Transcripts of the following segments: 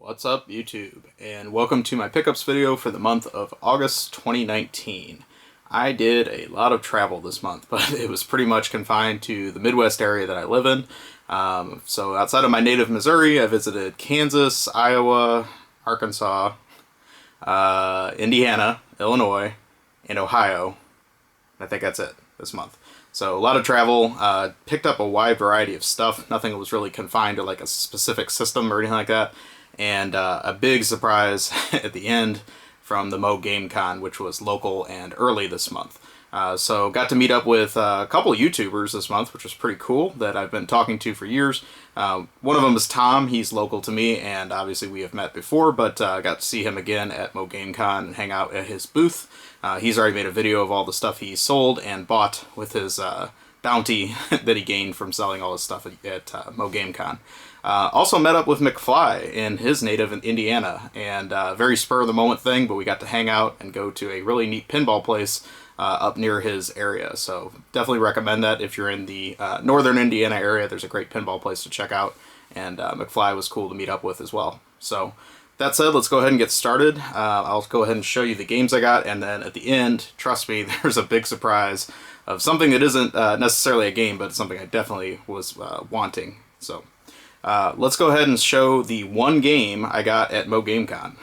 What's up, YouTube, and welcome to my pickups video for the month of August 2019. I did a lot of travel this month, but it was pretty much confined to the Midwest area that I live in. So outside of my native Missouri, I visited Kansas, Iowa, Arkansas, Indiana, Illinois, and Ohio. I think that's it this month. So a lot of travel, picked up a wide variety of stuff. Nothing was really confined to like a specific system or anything like that. And a big surprise at the end from the MoGameCon, which was local and early this month. So got to meet up with a couple of YouTubers this month, which was pretty cool, that I've been talking to for years. One of them is Tom. He's local to me, and obviously we have met before, but got to see him again at MoGameCon and hang out at his booth. He's already made a video of all the stuff he sold and bought with his bounty that he gained from selling all his stuff at MoGameCon. Also met up with McFly in his native Indiana, and very spur-of-the-moment thing, but we got to hang out and go to a really neat pinball place up near his area. So definitely recommend that if you're in the northern Indiana area. There's a great pinball place to check out, and McFly was cool to meet up with as well. So that said, let's go ahead and get started. I'll go ahead and show you the games I got, and then at the end, trust me, there's a big surprise of something that isn't necessarily a game, but something I definitely was wanting. So let's go ahead and show the one game I got at MoGameCon.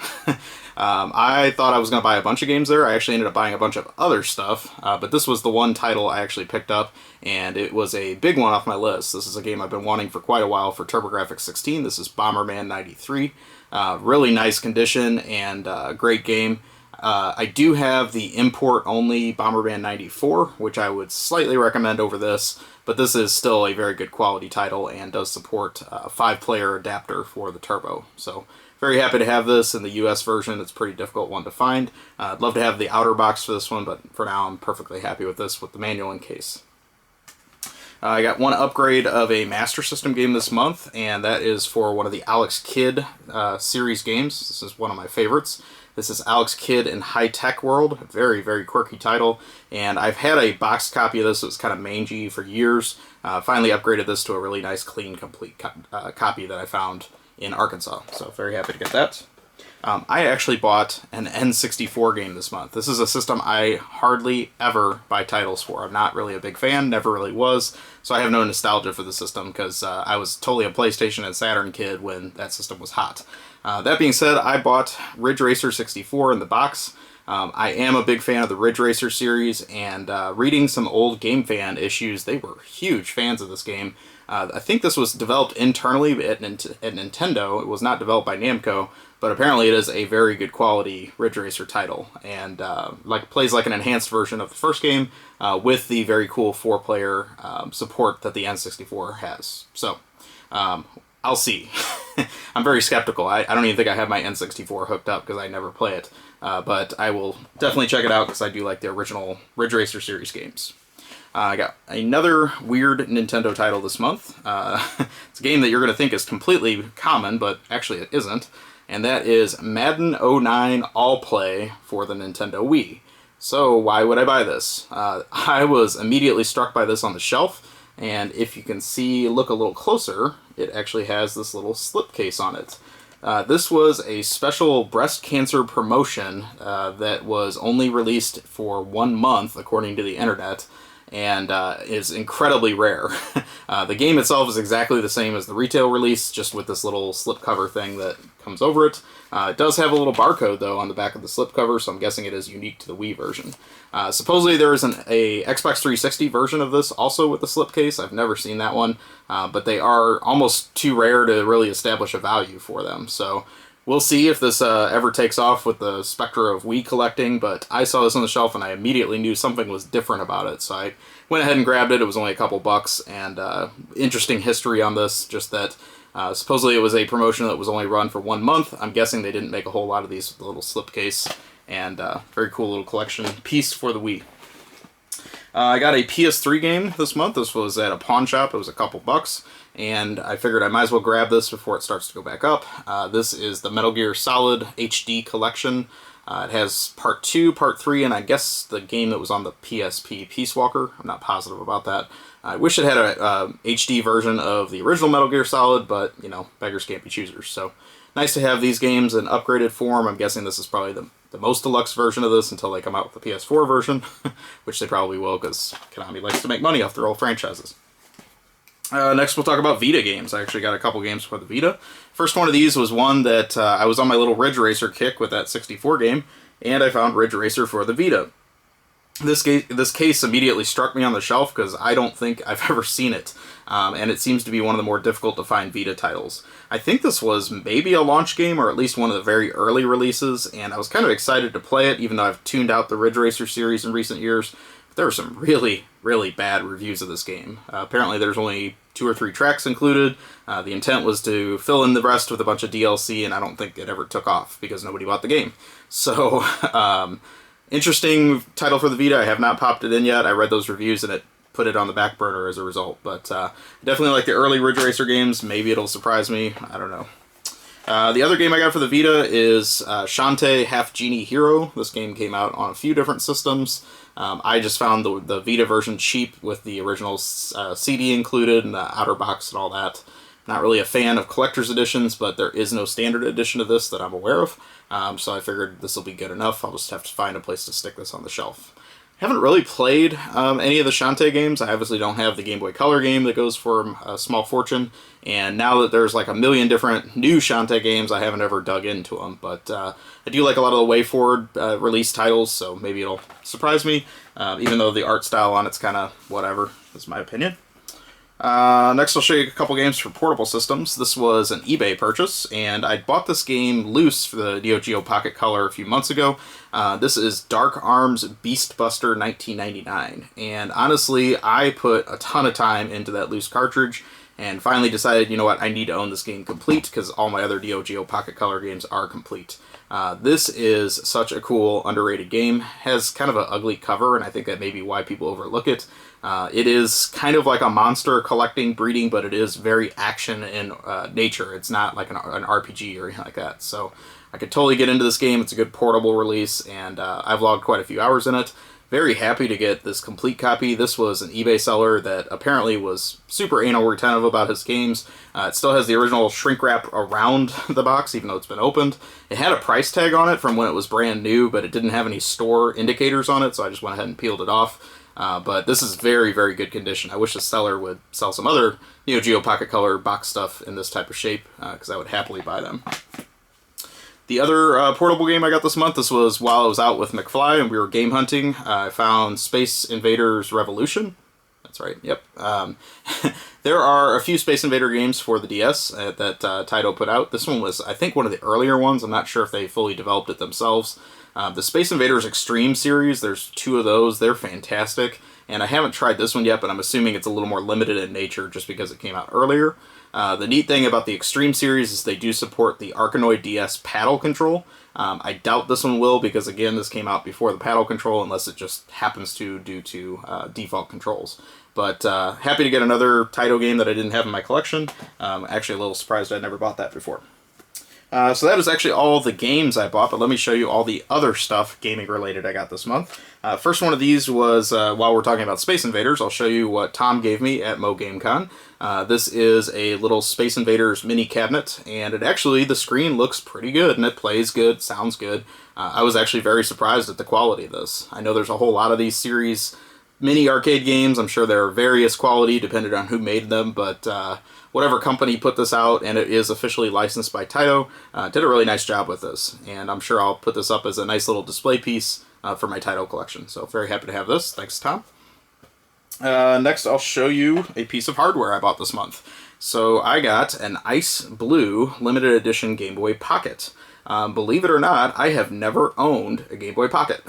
I thought I was going to buy a bunch of games there. I actually ended up buying a bunch of other stuff, but this was the one title I actually picked up, and it was a big one off my list. This is a game I've been wanting for quite a while for TurboGrafx 16. This is Bomberman 93. Really nice condition and great game. I do have the import-only Bomberman 94, which I would slightly recommend over this, but this is still a very good quality title and does support a 5-player adapter for the Turbo. So very happy to have this in the US version. It's a pretty difficult one to find. I'd love to have the outer box for this one, but for now I'm perfectly happy with this with the manual in case. I got one upgrade of a Master System game this month, and that is for one of the Alex Kidd series games. This is one of my favorites. This is Alex Kidd in High Tech World. Very, very quirky title, and I've had a boxed copy of this. It was kind of mangy for years. Finally upgraded this to a really nice, clean, complete copy that I found in Arkansas. So very happy to get that. I actually bought an N64 game this month. This is a system I hardly ever buy titles for. I'm not really a big fan, never really was, so I have no nostalgia for the system because I was totally a PlayStation and Saturn kid when that system was hot. That being said, I bought Ridge Racer 64 in the box. I am a big fan of the Ridge Racer series, and reading some old GameFan issues, they were huge fans of this game. I think this was developed internally at Nintendo. It was not developed by Namco, but apparently it is a very good quality Ridge Racer title, and plays like an enhanced version of the first game with the very cool 4-player support that the N64 has. So I'll see. I'm very skeptical. I don't even think I have my N64 hooked up because I never play it, but I will definitely check it out because I do like the original Ridge Racer series games. I got another weird Nintendo title this month. It's a game that you're going to think is completely common, but actually it isn't. And that is Madden 09 All Play for the Nintendo Wii. So why would I buy this? I was immediately struck by this on the shelf, and if you can see, look a little closer, it actually has this little slipcase on it. This was a special breast cancer promotion that was only released for 1 month, according to the internet, and is incredibly rare. The game itself is exactly the same as the retail release, just with this little slipcover thing that comes over it. It does have a little barcode, though, on the back of the slipcover, so I'm guessing it is unique to the Wii version. Supposedly there is a Xbox 360 version of this also with the slipcase. I've never seen that one, but they are almost too rare to really establish a value for them. So we'll see if this ever takes off with the specter of Wii collecting, but I saw this on the shelf and I immediately knew something was different about it, so I went ahead and grabbed it. It was only a couple bucks, and interesting history on this, just that supposedly it was a promotion that was only run for 1 month. I'm guessing they didn't make a whole lot of these with the little slipcase, and very cool little collection piece for the Wii. I got a PS3 game this month. This was at a pawn shop. It was a couple bucks, and I figured I might as well grab this before it starts to go back up. This is the Metal Gear Solid HD collection. It has Part 2, Part 3, and I guess the game that was on the PSP, Peace Walker. I'm not positive about that. I wish it had a HD version of the original Metal Gear Solid, but, you know, beggars can't be choosers. So nice to have these games in upgraded form. I'm guessing this is probably the most deluxe version of this until they come out with the PS4 version, which they probably will because Konami likes to make money off their old franchises. Next, we'll talk about Vita games. I actually got a couple games for the Vita. First one of these was one that I was on my little Ridge Racer kick with that 64 game, and I found Ridge Racer for the Vita. This case immediately struck me on the shelf because I don't think I've ever seen it, and it seems to be one of the more difficult to find Vita titles. I think this was maybe a launch game, or at least one of the very early releases, and I was kind of excited to play it, even though I've tuned out the Ridge Racer series in recent years. There were some really, really bad reviews of this game. Apparently there's only 2 or 3 tracks included. The intent was to fill in the rest with a bunch of DLC, and I don't think it ever took off because nobody bought the game. So, interesting title for the Vita. I have not popped it in yet. I read those reviews and it put it on the back burner as a result. But definitely like the early Ridge Racer games. Maybe it'll surprise me. I don't know. The other game I got for the Vita is Shantae Half Genie Hero. This game came out on a few different systems. I just found the Vita version cheap with the original CD included and the outer box and all that. Not really a fan of collector's editions, but there is no standard edition of this that I'm aware of. So I figured this will be good enough. I'll just have to find a place to stick this on the shelf. Haven't really played any of the Shantae games. I obviously don't have the Game Boy Color game that goes for a small fortune. And now that there's like a million different new Shantae games, I haven't ever dug into them. But I do like a lot of the WayForward release titles, so maybe it'll surprise me. Even though the art style on it's kind of whatever, is my opinion. Next I'll show you a couple games for portable systems. This was an eBay purchase, and I bought this game loose for the Neo Geo Pocket Color a few months ago. This is Dark Arms Beast Buster 1999, and honestly, I put a ton of time into that loose cartridge, and finally decided, you know what, I need to own this game complete, because all my other Neo Geo Pocket Color games are complete. This is such a cool, underrated game. Has kind of an ugly cover, and I think that may be why people overlook it. It is kind of like a monster collecting, breeding, but it is very action in nature. It's not like an RPG or anything like that. So I could totally get into this game. It's a good portable release, and I've logged quite a few hours in it. Very happy to get this complete copy. This was an eBay seller that apparently was super anal retentive about his games. It still has the original shrink wrap around the box, even though it's been opened. It had a price tag on it from when it was brand new, but it didn't have any store indicators on it, so I just went ahead and peeled it off. But this is very, very good condition. I wish the seller would sell some other Neo Geo Pocket Color box stuff in this type of shape, because I would happily buy them. The other portable game I got this month, this was while I was out with McFly and we were game hunting. I found Space Invaders Revolution. That's right, yep. There are a few Space Invader games for the DS that Taito put out. This one was, I think, one of the earlier ones. I'm not sure if they fully developed it themselves. The Space Invaders Extreme series, there's 2 of those. They're fantastic. And I haven't tried this one yet, but I'm assuming it's a little more limited in nature just because it came out earlier. The neat thing about the Extreme series is they do support the Arkanoid DS paddle control. I doubt this one will because, again, this came out before the paddle control unless it just happens to due to default controls. But happy to get another Taito game that I didn't have in my collection. Actually a little surprised I'd never bought that before. So that was actually all the games I bought, but let me show you all the other stuff gaming related I got this month. First one of these was, while we're talking about Space Invaders, I'll show you what Tom gave me at MoGameCon. This is a little Space Invaders mini cabinet, and the screen looks pretty good, and it plays good, sounds good. I was actually very surprised at the quality of this. I know there's a whole lot of these series mini arcade games. I'm sure they're various quality depending on who made them, but whatever company put this out, and it is officially licensed by Taito, did a really nice job with this. And I'm sure I'll put this up as a nice little display piece for my Taito collection. So very happy to have this. Thanks, Tom. Next, I'll show you a piece of hardware I bought this month. So I got an Ice Blue limited edition Game Boy Pocket. Believe it or not, I have never owned a Game Boy Pocket.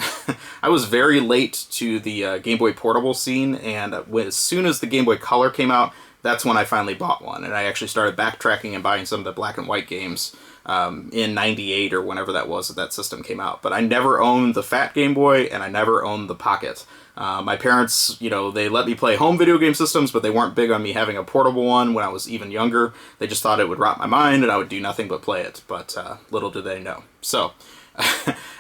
I was very late to the Game Boy Portable scene, and as soon as the Game Boy Color came out, that's when I finally bought one. And I actually started backtracking and buying some of the black and white games in '98 or whenever that was that system came out. But I never owned the Fat Game Boy, and I never owned the Pocket. My parents, you know, they let me play home video game systems, but they weren't big on me having a portable one when I was even younger. They just thought it would rot my mind and I would do nothing but play it, but little did they know. So,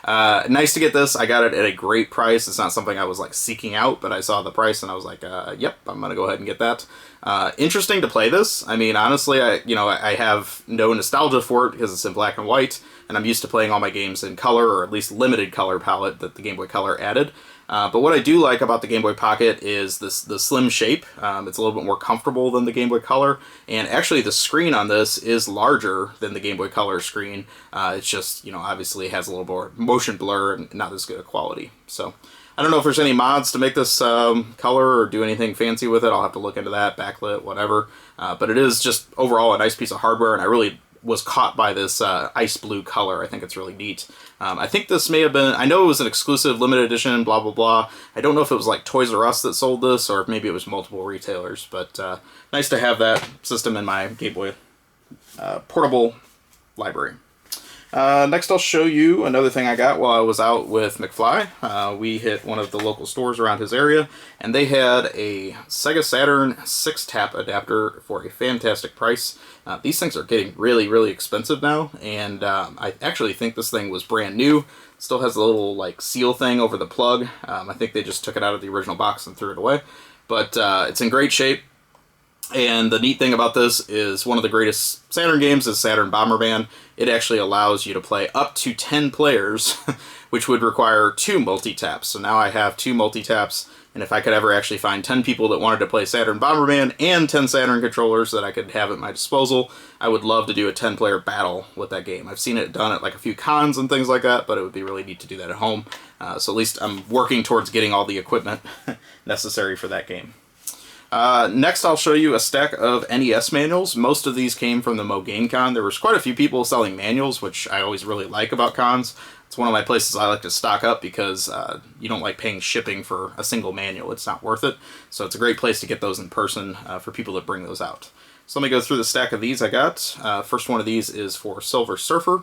nice to get this. I got it at a great price. It's not something I was like seeking out, but I saw the price and I was like, yep, I'm gonna go ahead and get that. Interesting to play this. I mean, honestly, I have no nostalgia for it because it's in black and white, and I'm used to playing all my games in color, or at least limited color palette that the Game Boy Color added. But what I do like about the Game Boy Pocket is the slim shape. It's a little bit more comfortable than the Game Boy Color, and actually the screen on this is larger than the Game Boy Color screen. It's just, you know, obviously has a little more motion blur and not as good a quality. So I don't know if there's any mods to make this color or do anything fancy with it. I'll have to look into that, backlit, whatever. But it is just overall a nice piece of hardware, and I really was caught by this ice blue color. I think it's really neat. I think this may have been, I know it was an exclusive limited edition, blah, blah, blah. I don't know if it was like Toys R Us that sold this, or maybe it was multiple retailers, but nice to have that system in my Game Boy portable library. Next I'll show you another thing I got while I was out with McFly. We hit one of the local stores around his area, and they had a Sega Saturn 6-tap adapter for a fantastic price. These things are getting really, really expensive now, and I actually think this thing was brand new. Still has a little like seal thing over the plug. I think they just took it out of the original box and threw it away, but it's in great shape. And the neat thing about this is one of the greatest Saturn games is Saturn Bomberman. It actually allows you to play up to 10 players, which would require 2 multi-taps. So now I have 2 multi-taps, and if I could ever actually find 10 people that wanted to play Saturn Bomberman and 10 Saturn controllers that I could have at my disposal, I would love to do a 10-player battle with that game. I've seen it done at like a few cons and things like that, but it would be really neat to do that at home. So at least I'm working towards getting all the equipment necessary for that game. Next, I'll show you a stack of NES manuals. Most of these came from the MoGameCon. There was quite a few people selling manuals, which I always really like about cons. It's one of my places I like to stock up because you don't like paying shipping for a single manual. It's not worth it. So it's a great place to get those in person for people that bring those out. So let me go through the stack of these I got. First one of these is for Silver Surfer.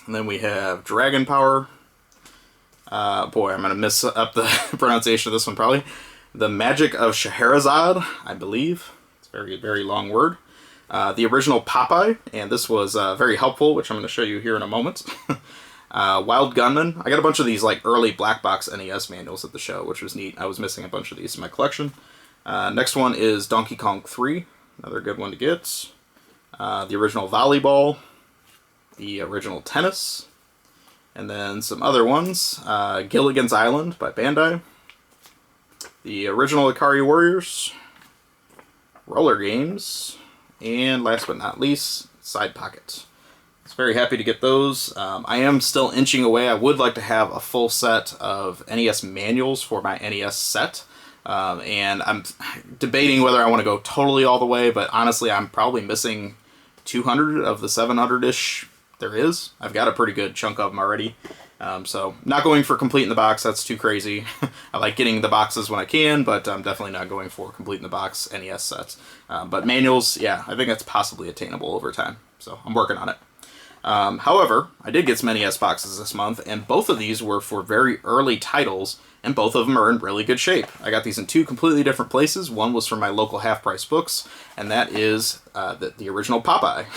And then we have Dragon Power. Boy, I'm going to mess up the pronunciation of this one probably. The Magic of Scheherazade, I believe. It's a very, very long word. The original Popeye, and this was very helpful, which I'm going to show you here in a moment. Wild Gunman. I got a bunch of these like early black box NES manuals at the show, which was neat. I was missing a bunch of these in my collection. Next one is Donkey Kong 3. Another good one to get. The original Volleyball. The original Tennis. And then some other ones. Gilligan's Island by Bandai. The original Ikari Warriors, Roller Games, and last but not least, Side Pocket. I was very happy to get those. I am still inching away. I would like to have a full set of NES manuals for my NES set, and I'm debating whether I want to go totally all the way, but honestly, I'm probably missing 200 of the 700-ish there is. I've got a pretty good chunk of them already. So not going for complete in the box, that's too crazy. I like getting the boxes when I can, but I'm definitely not going for complete in the box NES sets. But manuals, yeah, I think that's possibly attainable over time. So I'm working on it. However, I did get some NES boxes this month, and both of these were for very early titles, and both of them are in really good shape. I got these in 2 completely different places. One was from my local half-price books, and that is the original Popeye.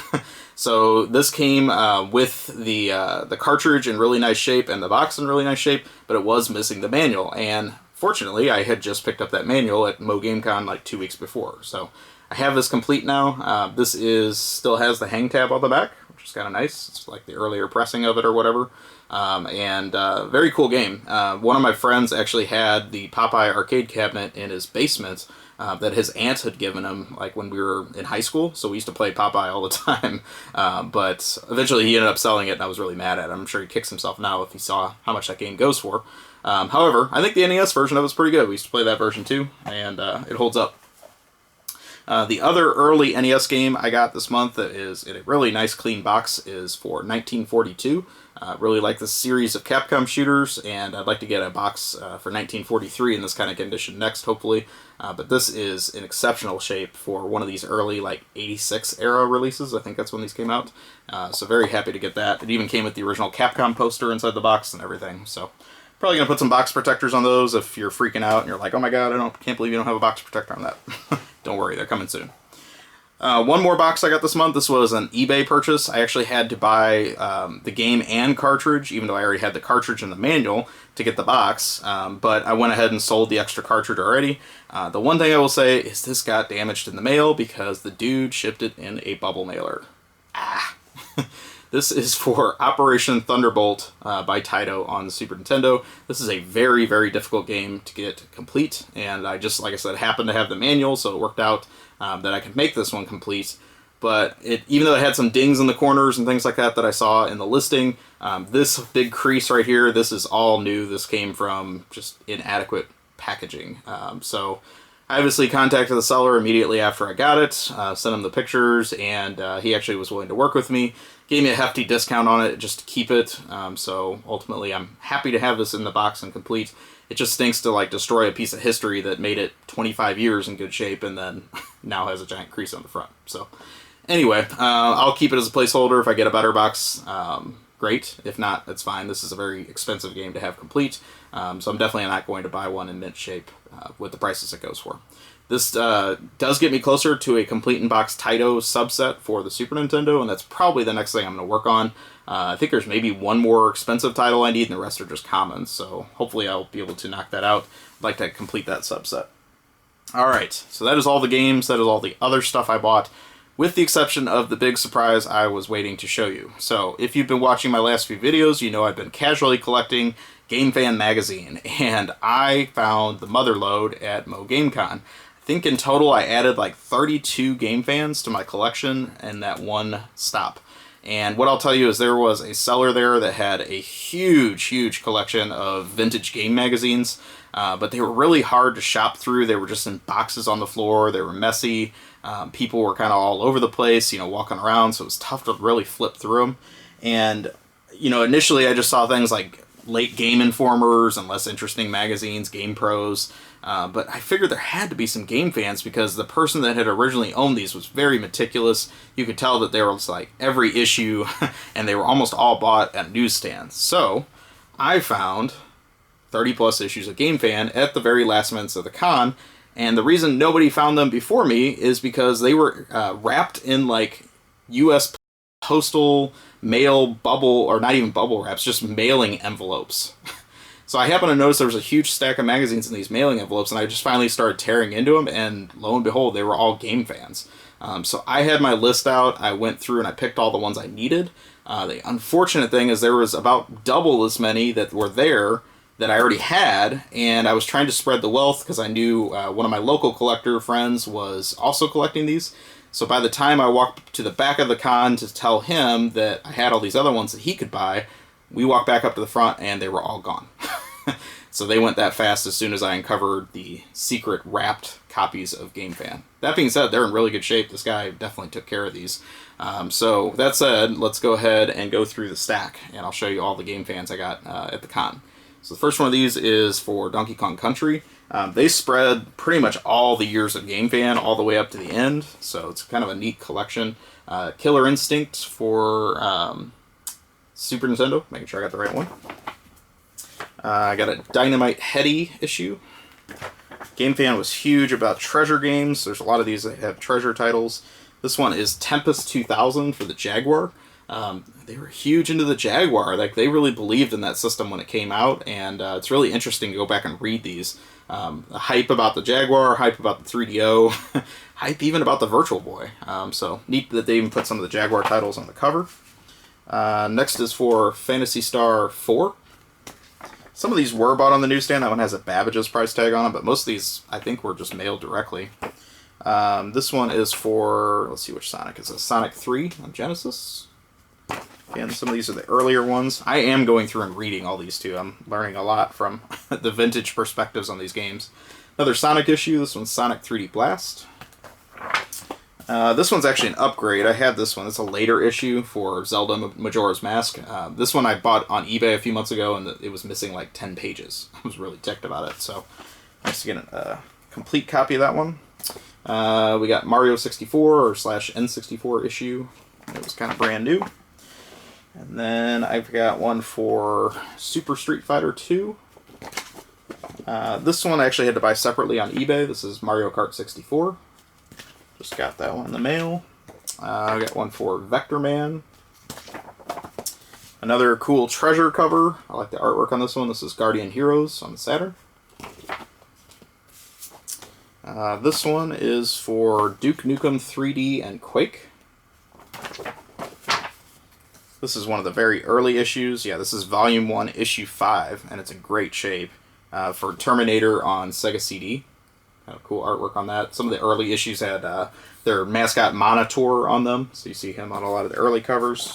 So this came with the cartridge in really nice shape and the box in really nice shape, but it was missing the manual. And fortunately, I had just picked up that manual at MoGameCon like 2 weeks before. So I have this complete now. This still has the hang tab on the back, which is kind of nice. It's like the earlier pressing of it or whatever. Very cool game. One of my friends actually had the Popeye arcade cabinet in his basement that his aunt had given him like when we were in high school, so we used to play Popeye all the time. But eventually he ended up selling it, and I was really mad at him. I'm sure he kicks himself now if he saw how much that game goes for. However, I think the NES version of it is pretty good. We used to play that version too, and it holds up. The other early NES game I got this month that is in a really nice clean box is for 1942. Really like this series of Capcom shooters, and I'd like to get a box for 1943 in this kind of condition next, hopefully. But this is in exceptional shape for one of these early, like, 86 era releases. I think that's when these came out. So very happy to get that. It even came with the original Capcom poster inside the box and everything. So Probably going to put some box protectors on those if you're freaking out and you're like, oh my god, can't believe you don't have a box protector on that. Don't worry, they're coming soon. One more box I got this month. This was an eBay purchase. I actually had to buy the game and cartridge, even though I already had the cartridge and the manual to get the box. But I went ahead and sold the extra cartridge already. The one thing I will say is this got damaged in the mail because the dude shipped it in a bubble mailer. This is for Operation Thunderbolt by Taito on the Super Nintendo. This is a very, very difficult game to get complete, and I just, like I said, happened to have the manual, so it worked out that I could make this one complete. But even though it had some dings in the corners and things like that I saw in the listing, this big crease right here, this is all new. This came from just inadequate packaging. So I obviously contacted the seller immediately after I got it, sent him the pictures, and he actually was willing to work with me. Gave me a hefty discount on it just to keep it, so ultimately I'm happy to have this in the box and complete. It just stinks to like destroy a piece of history that made it 25 years in good shape and then now has a giant crease on the front. So anyway, I'll keep it as a placeholder. If I get a better box, great. If not, it's fine. This is a very expensive game to have complete, so I'm definitely not going to buy one in mint shape with the prices it goes for. This does get me closer to a complete in-box Taito subset for the Super Nintendo, and that's probably the next thing I'm going to work on. I think there's maybe one more expensive title I need, and the rest are just commons, so hopefully I'll be able to knock that out. I'd like to complete that subset. Alright, so that is all the games, that is all the other stuff I bought, with the exception of the big surprise I was waiting to show you. So, if you've been watching my last few videos, you know I've been casually collecting GameFan Magazine, and I found the mother lode at MoGameCon. I think in total I added like 32 GameFans to my collection in that one stop. And what I'll tell you is there was a seller there that had a huge collection of vintage game magazines, but they were really hard to shop through. They were just in boxes on the floor. They were messy. People were kind of all over the place, walking around, so it was tough to really flip through them. And, initially I just saw things like late Game Informers and less interesting magazines, Game Pros, but I figured there had to be some game fans because the person that had originally owned these was very meticulous. You could tell that there was like every issue and they were almost all bought at newsstands. So I found 30 plus issues of GameFan at the very last minutes of the con, and the reason nobody found them before me is because they were wrapped in like U.S. postal mail bubble, or not even bubble wraps, just mailing envelopes. So I happened to notice there was a huge stack of magazines in these mailing envelopes, and I just finally started tearing into them, and lo and behold, they were all game fans. So I had my list out, I went through and I picked all the ones I needed. The unfortunate thing is there was about double as many that were there that I already had, and I was trying to spread the wealth because I knew one of my local collector friends was also collecting these. So by the time I walked to the back of the con to tell him that I had all these other ones that he could buy, we walked back up to the front and they were all gone. So they went that fast as soon as I uncovered the secret wrapped copies of GameFan. That being said, they're in really good shape. This guy definitely took care of these. So that said, let's go ahead and go through the stack, and I'll show you all the GameFans I got at the con. So the first one of these is for Donkey Kong Country. They spread pretty much all the years of GameFan all the way up to the end, so it's kind of a neat collection. Killer Instinct for Super Nintendo, making sure I got the right one. I got a Dynamite Heady issue. GameFan was huge about treasure games. There's a lot of these that have treasure titles. This one is Tempest 2000 for the Jaguar. They were huge into the Jaguar. Like, they really believed in that system when it came out, and it's really interesting to go back and read these. The hype about the Jaguar, hype about the 3DO, hype even about the Virtual Boy. So neat that they even put some of the Jaguar titles on the cover. Next is for Phantasy Star 4. Some of these were bought on the newsstand. That one has a Babbage's price tag on it, but most of these, I think, were just mailed directly. This one is for, let's see which Sonic. It's a Sonic 3 on Genesis. And some of these are the earlier ones. I am going through and reading all these too. I'm learning a lot from the vintage perspectives on these games. Another Sonic issue. This one's Sonic 3D Blast. This one's actually an upgrade. I had this one. It's a later issue for Zelda Majora's Mask. This one I bought on eBay a few months ago, and it was missing like 10 pages. I was really ticked about it. So nice to get a complete copy of that one. We got Mario 64 or /N64 issue. It was kind of brand new. And then I've got one for Super Street Fighter 2. This one I actually had to buy separately on eBay. This is Mario Kart 64. Just got that one in the mail. I got one for Vector Man. Another cool treasure cover. I like the artwork on this one. This is Guardian Heroes on the Saturn. This one is for Duke Nukem 3D and Quake. This is one of the very early issues. Yeah, this is Volume 1, Issue 5, and it's in great shape. For Terminator on Sega CD. Kind of cool artwork on that. Some of the early issues had their mascot Monitor on them, so you see him on a lot of the early covers.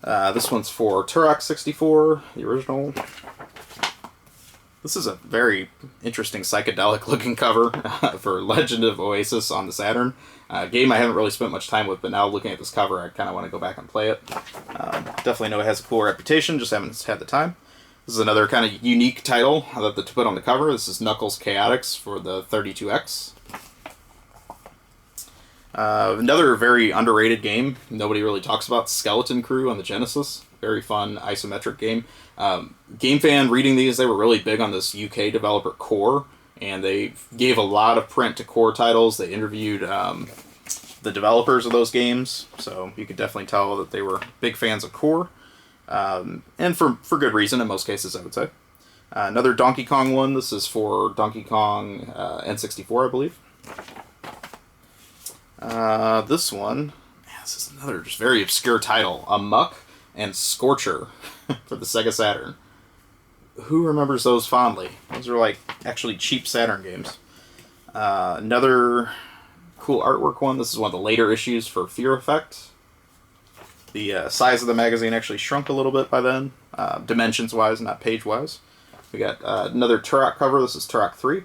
This one's for Turok 64, the original. This is a very interesting psychedelic looking cover for Legend of Oasis on the Saturn. Game I haven't really spent much time with, but now looking at this cover, I kind of want to go back and play it. Definitely know it has a cool reputation, just haven't had the time. This is another kind of unique title to put on the cover. This is Knuckles Chaotix for the 32X. Another very underrated game nobody really talks about, Skeleton Crew on the Genesis. Very fun isometric game. GameFan reading these, they were really big on this UK developer Core, and they gave a lot of print to Core titles. They interviewed the developers of those games, so you could definitely tell that they were big fans of Core. And for good reason in most cases, I would say. Another Donkey Kong one. This is for Donkey Kong N64, I believe. This one, this is another just very obscure title. Amuck and Scorcher for the Sega Saturn. Who remembers those fondly? Those are like actually cheap Saturn games. Another cool artwork one. This is one of the later issues for Fear Effect. The size of the magazine actually shrunk a little bit by then, dimensions-wise, not page-wise. We got another Turok cover. This is Turok 3.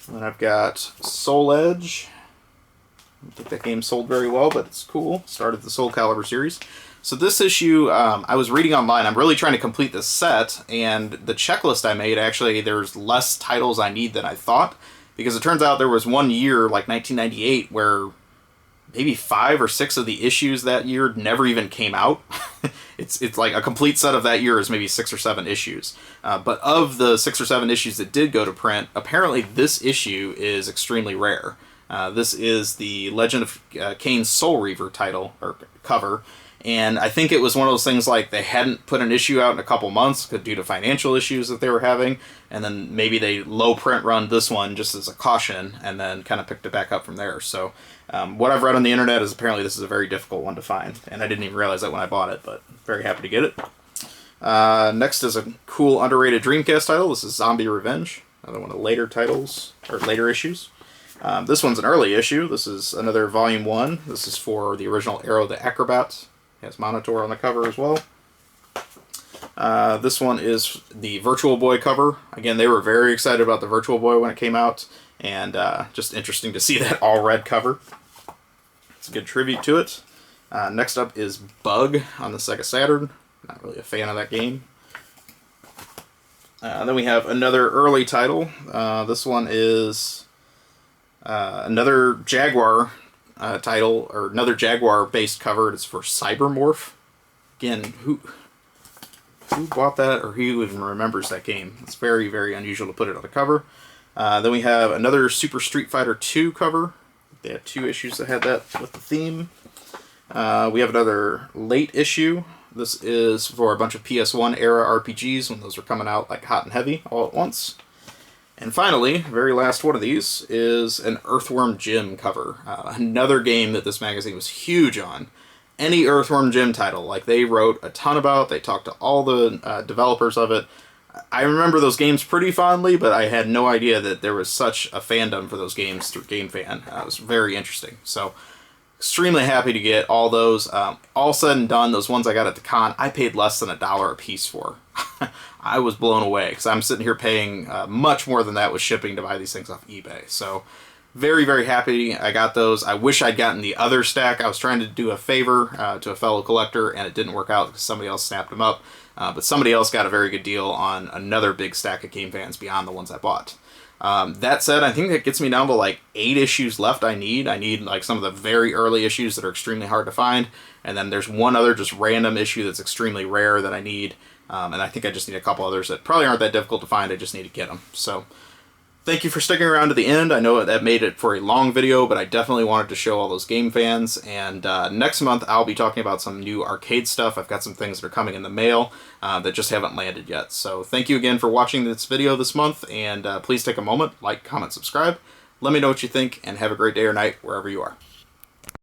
And then I've got Soul Edge. I don't think that game sold very well, but it's cool. Started the Soul Calibur series. So this issue, I was reading online. I'm really trying to complete this set, and the checklist I made, actually, there's less titles I need than I thought, because it turns out there was one year, like 1998, where maybe 5 or 6 of the issues that year never even came out. It's like a complete set of that year is maybe 6 or 7 issues. But of the 6 or 7 issues that did go to print, apparently this issue is extremely rare. This is the Legend of Kain's Soul Reaver title, or cover. And I think it was one of those things like they hadn't put an issue out in a couple months due to financial issues that they were having, and then maybe they low print run this one just as a caution, and then kind of picked it back up from there. So what I've read on the internet is apparently this is a very difficult one to find, and I didn't even realize that when I bought it, but very happy to get it. Next is a cool underrated Dreamcast title. This is Zombie Revenge, another one of the later titles, or later issues. This one's an early issue. This is another Volume 1. This is for the original Arrow the Acrobat. It has Monitor on the cover as well. This one is the Virtual Boy cover. Again, they were very excited about the Virtual Boy when it came out, and just interesting to see that all-red cover. It's a good tribute to it. Next up is Bug on the Sega Saturn. Not really a fan of that game. Then we have another early title. This one is another Jaguar title, or another Jaguar-based cover. It's for Cybermorph. Again, who bought that, or who even remembers that game? It's very, very unusual to put it on the cover. Then we have another Super Street Fighter 2 cover. They had 2 issues that had that with the theme. We have another late issue. This is for a bunch of PS1 era RPGs when those were coming out like hot and heavy all at once. And finally, very last one of these is an Earthworm Jim cover. Another game that this magazine was huge on. Any Earthworm Jim title, like they wrote a ton about, they talked to all the developers of it. I remember those games pretty fondly, but I had no idea that there was such a fandom for those games through GameFan. It was very interesting. So, extremely happy to get all those. All said and done, those ones I got at the con, I paid less than $1 a piece for. I was blown away, because I'm sitting here paying much more than that with shipping to buy these things off eBay. So, very, very happy I got those. I wish I'd gotten the other stack. I was trying to do a favor to a fellow collector, and it didn't work out because somebody else snapped them up. But somebody else got a very good deal on another big stack of GameFans beyond the ones I bought. That said, I think that gets me down to like 8 issues left I need. I need like some of the very early issues that are extremely hard to find. And then there's one other just random issue that's extremely rare that I need. And I think I just need a couple others that probably aren't that difficult to find. I just need to get them. So thank you for sticking around to the end. I know that made it for a long video, but I definitely wanted to show all those game fans. And next month, I'll be talking about some new arcade stuff. I've got some things that are coming in the mail that just haven't landed yet. So thank you again for watching this video this month, and please take a moment, like, comment, subscribe. Let me know what you think, and have a great day or night wherever you are.